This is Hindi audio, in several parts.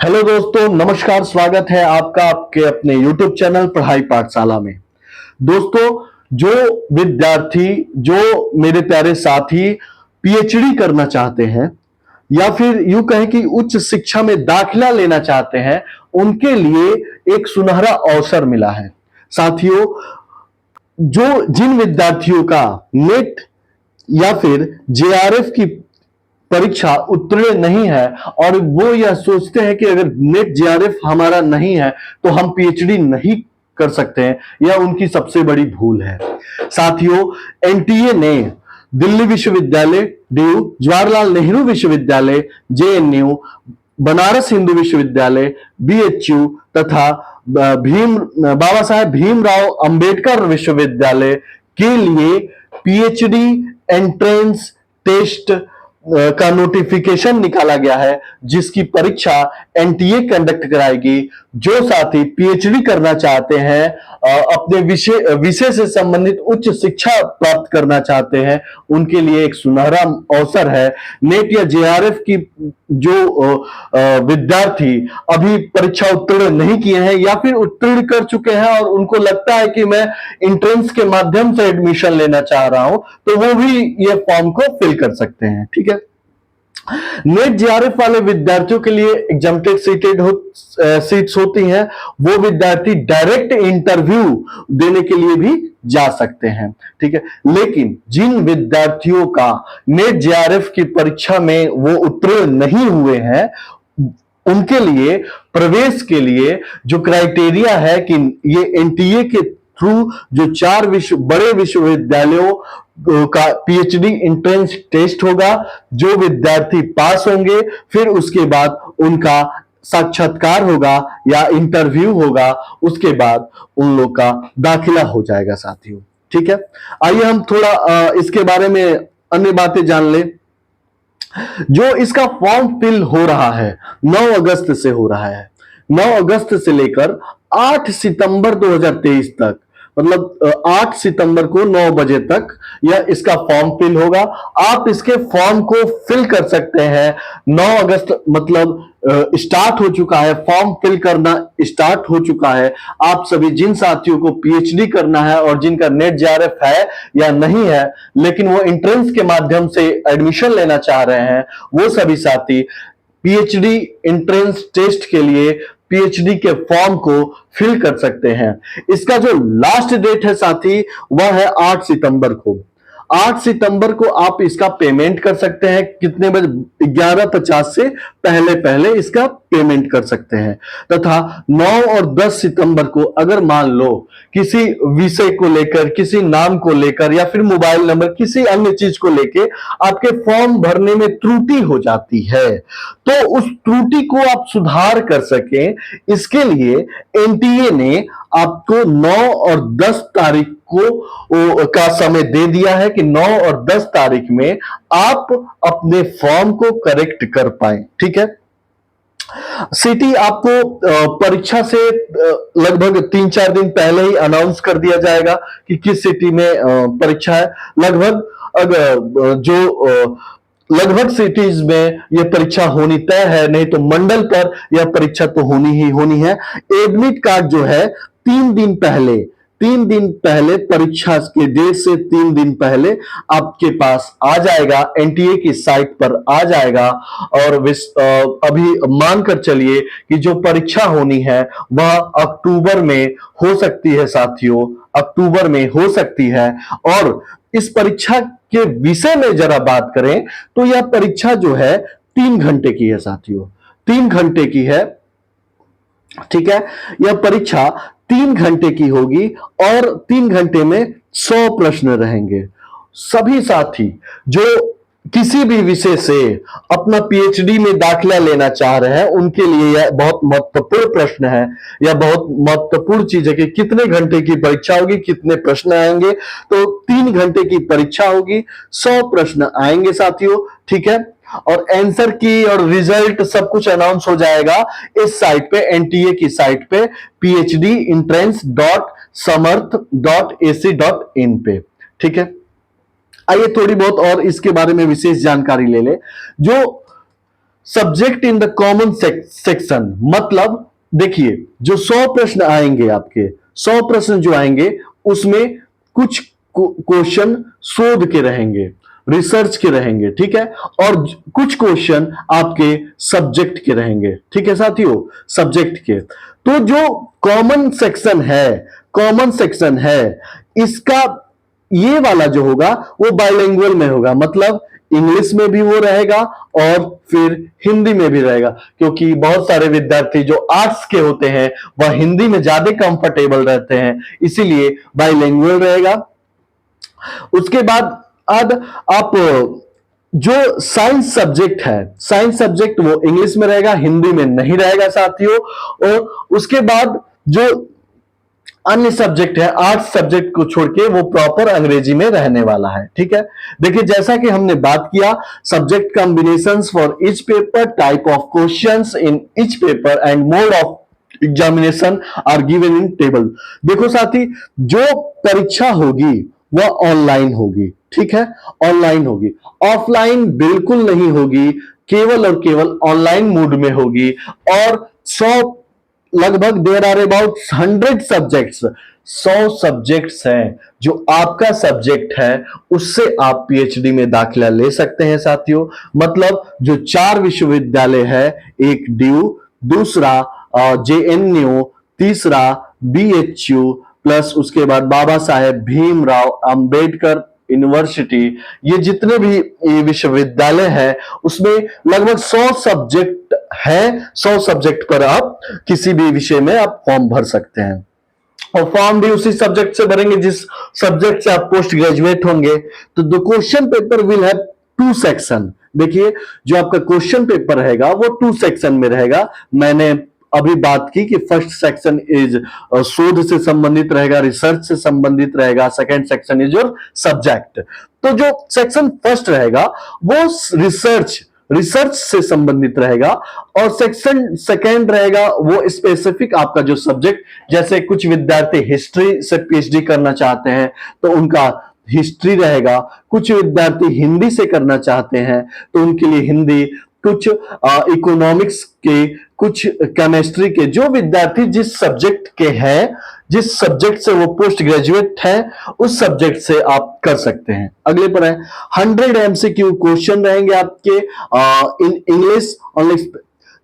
हेलो दोस्तों, नमस्कार। स्वागत है आपका आपके अपने YouTube चैनल पढ़ाई पाठशाला में। दोस्तों, जो विद्यार्थी, जो मेरे प्यारे साथी पीएचडी करना चाहते हैं या फिर यूं कहें कि उच्च शिक्षा में दाखिला लेना चाहते हैं, उनके लिए एक सुनहरा अवसर मिला है। साथियों, जो जिन विद्यार्थियों का नेट या फिर जेआरएफ की परीक्षा उत्तीर्ण नहीं है और वो यह सोचते हैं कि अगर नेट जेआरएफ हमारा नहीं है तो हम पीएचडी नहीं कर सकते हैं, यह उनकी सबसे बड़ी भूल है। साथियों, एनटीए ने दिल्ली विश्वविद्यालय, डीयू, जवाहरलाल नेहरू विश्वविद्यालय, जेएनयू, बनारस हिंदू विश्वविद्यालय, बीएचयू तथा बाबा साहेब भीमराव अंबेडकर विश्वविद्यालय के लिए पीएचडी एंट्रेंस टेस्ट का नोटिफिकेशन निकाला गया है, जिसकी परीक्षा एनटीए कंडक्ट कराएगी। जो साथी पीएचडी करना चाहते हैं, अपने विषय से संबंधित उच्च शिक्षा प्राप्त करना चाहते हैं, उनके लिए एक सुनहरा अवसर है। नेट या जेआरएफ की जो विद्यार्थी अभी परीक्षा उत्तीर्ण नहीं किए हैं या फिर उत्तीर्ण कर चुके हैं और उनको लगता है कि मैं इंट्रेंस के माध्यम से एडमिशन लेना चाह रहा हूं, तो वो भी ये फॉर्म को फिल कर सकते हैं। ठीक है। नेट जेआरएफ वाले विद्यार्थियों के लिए एग्जाम्प्टेड सीट्स होती हैं। वो विद्यार्थी डायरेक्ट इंटरव्यू देने के लिए भी जा सकते हैं। ठीक है। लेकिन जिन विद्यार्थियों का नेट जेआरएफ की परीक्षा में वो उत्तीर्ण नहीं हुए हैं, उनके लिए प्रवेश के लिए जो क्राइटेरिया है कि ये एनटीए के थ्रू जो 4 बड़े विश्वविद्यालयों का पीएचडी एंट्रेंस टेस्ट होगा, जो विद्यार्थी पास होंगे फिर उसके बाद उनका साक्षात्कार होगा या इंटरव्यू होगा, उसके बाद उन लोग का दाखिला हो जाएगा। साथियों, ठीक है। आइए हम थोड़ा इसके बारे में अन्य बातें जान ले। जो इसका फॉर्म फिल हो रहा है 9 अगस्त से हो रहा है। 9 अगस्त से लेकर 8 सितंबर 2023 तक, मतलब 8 सितंबर को 9 बजे तक यह इसका फॉर्म फिल होगा। आप इसके फॉर्म को फिल कर सकते हैं। 9 अगस्त मतलब स्टार्ट हो चुका है, फॉर्म फिल करना स्टार्ट हो चुका है। आप सभी जिन साथियों को पीएचडी करना है और जिनका नेट जेआरएफ है या नहीं है, लेकिन वो एंट्रेंस के माध्यम से एडमिशन लेना चाह रहे हैं, वो सभी साथी पीएचडी एंट्रेंस टेस्ट के लिए पीएचडी के फॉर्म को फिल कर सकते हैं। इसका जो लास्ट डेट है साथी, वह है 8 सितंबर को। 8 सितंबर को आप इसका पेमेंट कर सकते हैं। कितने बजे? 11:50 से पहले पहले इसका पेमेंट कर सकते हैं। तथा 9 और 10 सितंबर को अगर मान लो किसी विषय को लेकर, किसी नाम को लेकर या फिर मोबाइल नंबर, किसी अन्य चीज को लेकर आपके फॉर्म भरने में त्रुटि हो जाती है, तो उस त्रुटि को आप सुधार कर सकें, इसके लिए एनटीए ने आपको 9 और 10 तारीख को का समय दे दिया है कि 9 और 10 तारीख में आप अपने फॉर्म को करेक्ट कर पाए। ठीक है। सिटी आपको परीक्षा से लगभग 3-4 दिन पहले ही अनाउंस कर दिया जाएगा कि किस सिटी में परीक्षा है। लगभग सिटीज में यह परीक्षा होनी तय है, नहीं तो मंडल पर यह परीक्षा तो होनी ही होनी है। एडमिट कार्ड जो है 3 दिन पहले परीक्षा के डेट से 3 दिन पहले आपके पास आ जाएगा, एनटीए की साइट पर आ जाएगा। और अभी मानकर चलिए कि जो परीक्षा होनी है वह अक्टूबर में हो सकती है। साथियों, अक्टूबर में हो सकती है। और इस परीक्षा के विषय में जरा बात करें तो यह परीक्षा जो है 3 घंटे की है। साथियों, 3 घंटे की है। ठीक है। यह परीक्षा 3 घंटे की होगी और 3 घंटे में 100 प्रश्न रहेंगे। सभी साथी जो किसी भी विषय से अपना पीएचडी में दाखिला लेना चाह रहे हैं, उनके लिए यह बहुत महत्वपूर्ण प्रश्न है। यह बहुत महत्वपूर्ण चीज है कि कितने घंटे की परीक्षा होगी, कितने प्रश्न आएंगे। तो 3 घंटे की परीक्षा होगी, 100 प्रश्न आएंगे साथियों। ठीक है। और आंसर की और रिजल्ट सब कुछ अनाउंस हो जाएगा इस साइट पे, एनटीए की साइट पे, phdentrance.samarth.ac.in पे। ठीक है। आइए थोड़ी बहुत और इसके बारे में विशेष जानकारी ले ले। जो subject in the common section, मतलब देखिए जो 100 प्रश्न आएंगे आपके, 100 प्रश्न जो आएंगे उसमें कुछ क्वेश्चन शोध के रहेंगे, रिसर्च के रहेंगे, ठीक है, और कुछ क्वेश्चन आपके सब्जेक्ट के रहेंगे, ठीक है साथियों, सब्जेक्ट के। तो जो कॉमन सेक्शन है, कॉमन सेक्शन है, इसका ये वाला जो होगा वो बाइलिंगुअल में होगा, मतलब इंग्लिश में भी वो रहेगा और फिर हिंदी में भी रहेगा, क्योंकि बहुत सारे विद्यार्थी जो आर्ट्स के होते हैं वह हिंदी में ज्यादा कंफर्टेबल रहते हैं, इसीलिए बाइलिंगुअल रहेगा। उसके बाद अब आप जो साइंस सब्जेक्ट है, साइंस सब्जेक्ट वो इंग्लिश में रहेगा, हिंदी में नहीं रहेगा साथियों। और उसके बाद जो अन्य सब्जेक्ट है, आर्ट्स सब्जेक्ट को छोड़ के, वो प्रॉपर अंग्रेजी में रहने वाला है, ठीक है। देखिए जैसा कि हमने बात किया, subject combinations for each paper, type of questions in each paper and mode of examination are given in table. देखो साथी, जो परीक्षा होगी वह ऑनलाइन होगी, ठीक है, ऑनलाइन होगी, ऑफलाइन बिल्कुल नहीं होगी, केवल और केवल ऑनलाइन मोड में होगी। और 100 लगभग there are about 100 subjects, 100 subjects हैं जो आपका सब्जेक्ट है, उससे आप पीएचडी में दाखिला ले सकते हैं साथियों। मतलब जो 4 विश्वविद्यालय है, एक ड्यू, दूसरा जेएनयू, तीसरा बीएचयू, प्लस उसके बाद बाबा साहेब भीमराव अंबेडकर यूनिवर्सिटी, ये जितने भी विश्वविद्यालय है उसमें लगभग 100 सब्जेक्ट है। 100 सब्जेक्ट पर आप किसी भी विषय में आप फॉर्म भर सकते हैं, और फॉर्म भी उसी सब्जेक्ट से भरेंगे जिस सब्जेक्ट से आप पोस्ट ग्रेजुएट होंगे। तो the question paper will have 2 section. देखिए जो आपका क्वेश्चन पेपर रहेगा वो 2 सेक्शन में रहेगा। मैंने अभी बात की कि फर्स्ट सेक्शन इज शोध से संबंधित रहेगा, रिसर्च से संबंधित रहेगा, second section is your subject. तो जो सेक्शन फर्स्ट रहेगा वो रिसर्च रिसर्च से संबंधित रहेगा, और सेक्शन सेकंड रहेगा वो स्पेसिफिक आपका जो सब्जेक्ट, जैसे कुछ विद्यार्थी हिस्ट्री से पीएचडी करना चाहते हैं तो उनका हिस्ट्री रहेगा, कुछ विद्यार्थी हिंदी से करना चाहते हैं तो उनके लिए हिंदी, कुछ इकोनॉमिक्स के, कुछ केमिस्ट्री के, जो विद्यार्थी जिस सब्जेक्ट के हैं, जिस सब्जेक्ट से वो पोस्ट ग्रेजुएट है, उस सब्जेक्ट से आप कर सकते हैं। अगले पर है 100 एमसीक्यू क्वेश्चन रहेंगे आपके इन इंग्लिश,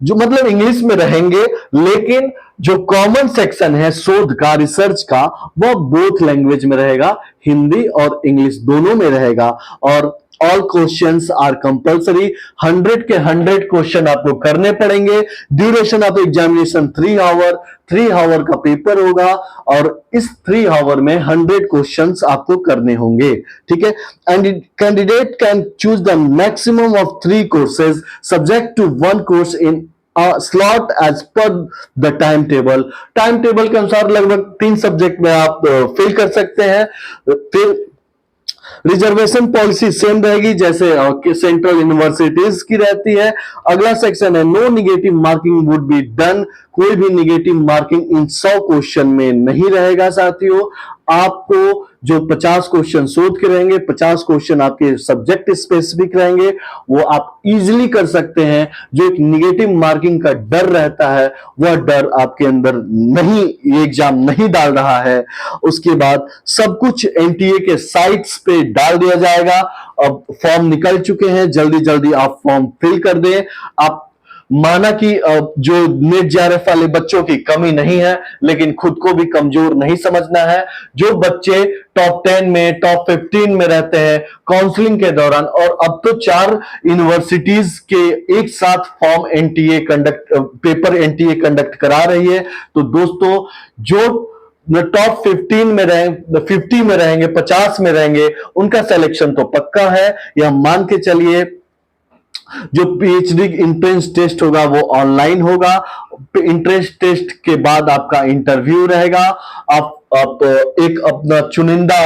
जो मतलब इंग्लिश में रहेंगे, लेकिन जो कॉमन सेक्शन है शोध का, रिसर्च का, वह बोथ लैंग्वेज में रहेगा, हिंदी और इंग्लिश दोनों में रहेगा। और ऑल क्वेश्चंस आर कंपल्सरी, 100 के 100 क्वेश्चन आपको करने पड़ेंगे। Duration of examination 3 hour, 3 hour का पेपर होगा, और इस 3 आवर में 100 क्वेश्चंस आपको करने होंगे, ठीक है। And candidate can choose the maximum of 3 courses subject to 1 course in slot as per the time table. Time table के अनुसार लगभग 3 सब्जेक्ट में आप फेल कर सकते हैं। फिर रिजर्वेशन पॉलिसी सेम रहेगी जैसे सेंट्रल यूनिवर्सिटीज की रहती है। अगला सेक्शन है no negative marking would be done, कोई भी निगेटिव मार्किंग इन 100 क्वेश्चन में नहीं रहेगा साथियों। आपको जो 50 क्वेश्चन शोध के रहेंगे, 50 क्वेश्चन आपके सब्जेक्ट स्पेसिफिक रहेंगे, वो आप इजीली कर सकते हैं। जो एक निगेटिव मार्किंग का डर रहता है वह डर आपके अंदर नहीं, ये एग्जाम नहीं डाल रहा है। उसके बाद सब कुछ एनटीए के साइट्स पे डाल दिया जाएगा। अब फॉर्म निकल चुके हैं, जल्दी जल्दी आप फॉर्म फिल कर दें। आप माना कि जो नेट जेआरएफ वाले बच्चों की कमी नहीं है, लेकिन खुद को भी कमजोर नहीं समझना है। जो बच्चे टॉप 10 में, टॉप 15 में रहते हैं काउंसलिंग के दौरान, और अब तो 4 यूनिवर्सिटीज के एक साथ form NTA conduct, paper NTA conduct करा रही है। तो दोस्तों जो टॉप 15 में रहेंगे, 50 में रहेंगे, 50 में रहेंगे, उनका सिलेक्शन तो पक्का है। यह मान के चलिए जो पीएचडी इंट्रेंस टेस्ट होगा वो ऑनलाइन होगा। इंट्रेंस टेस्ट के बाद आपका इंटरव्यू रहेगा। आप एक अपना चुनिंदा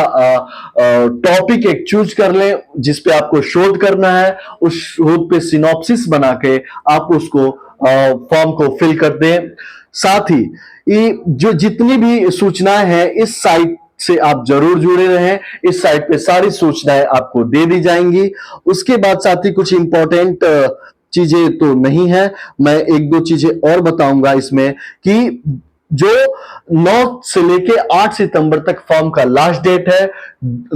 टॉपिक एक चूज कर लें जिस पे आपको शोध करना है, उस शोध पे सिनॉप्सिस बना के आप उसको फॉर्म को फिल कर दें। साथ ही ये जो जितनी भी सूचनाएं हैं इस साइट से आप जरूर जुड़े रहें। इस साइट पे सारी सूचनाएं आपको दे दी जाएंगी। उसके बाद साथ ही कुछ इंपॉर्टेंट चीजें तो नहीं है। मैं एक दो चीजें और बताऊंगा इसमें कि जो 9 से लेके 8 सितंबर तक फॉर्म का लास्ट डेट है।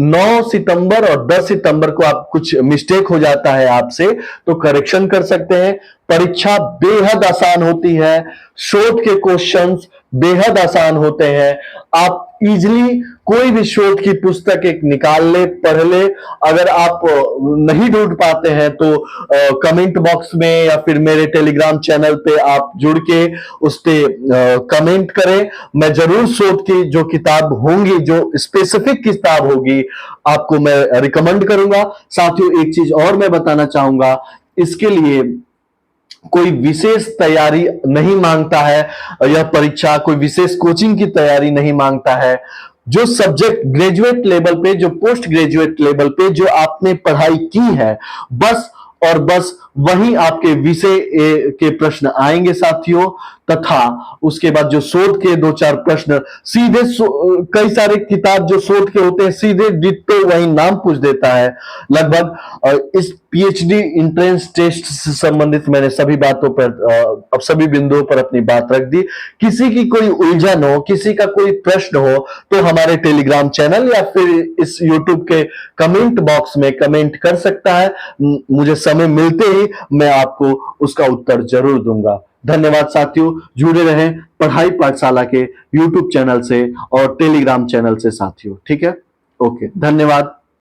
9 सितंबर और 10 सितंबर को आप कुछ मिस्टेक हो जाता है आपसे तो करेक्शन कर सकते हैं। परीक्षा बेहद आसान होती है, शोध के क्वेश्चंस बेहद आसान होते हैं। आप इजीली कोई भी शोध की पुस्तक एक निकाल ले, पढ़ ले। अगर आप नहीं ढूंढ पाते हैं तो कमेंट बॉक्स में या फिर मेरे टेलीग्राम चैनल पे आप जुड़ के उस पे कमेंट करें। मैं जरूर शोध की जो किताब होंगी, जो स्पेसिफिक किताब होगी, आपको मैं रिकमेंड करूंगा। साथियों, एक चीज और मैं बताना चाहूंगा, इसके लिए कोई विशेष तैयारी नहीं मांगता है। यह परीक्षा कोई विशेष कोचिंग की तैयारी नहीं मांगता है। जो सब्जेक्ट ग्रेजुएट लेवल पे, जो पोस्ट ग्रेजुएट लेवल पे जो आपने पढ़ाई की है, बस और बस वही आपके विषय के प्रश्न आएंगे साथियों। तथा उसके बाद जो शोध के दो चार प्रश्न सीधे कई सारे किताब जो शोध के होते हैं सीधे डिट्टो वही नाम पूछ देता है लगभग। इस पीएचडी एंट्रेंस टेस्ट से संबंधित मैंने सभी बातों पर अब सभी बिंदुओं पर अपनी बात रख दी। किसी की कोई उलझन हो, किसी का कोई प्रश्न हो तो हमारे टेलीग्राम चैनल या फिर इस यूट्यूब के कमेंट बॉक्स में कमेंट कर सकता है। मुझे समय मिलते ही मैं आपको उसका उत्तर जरूर दूंगा। धन्यवाद साथियों, जुड़े रहें पढ़ाई पाठशाला के यूट्यूब चैनल से और टेलीग्राम चैनल से साथियों। ठीक है, ओके, धन्यवाद।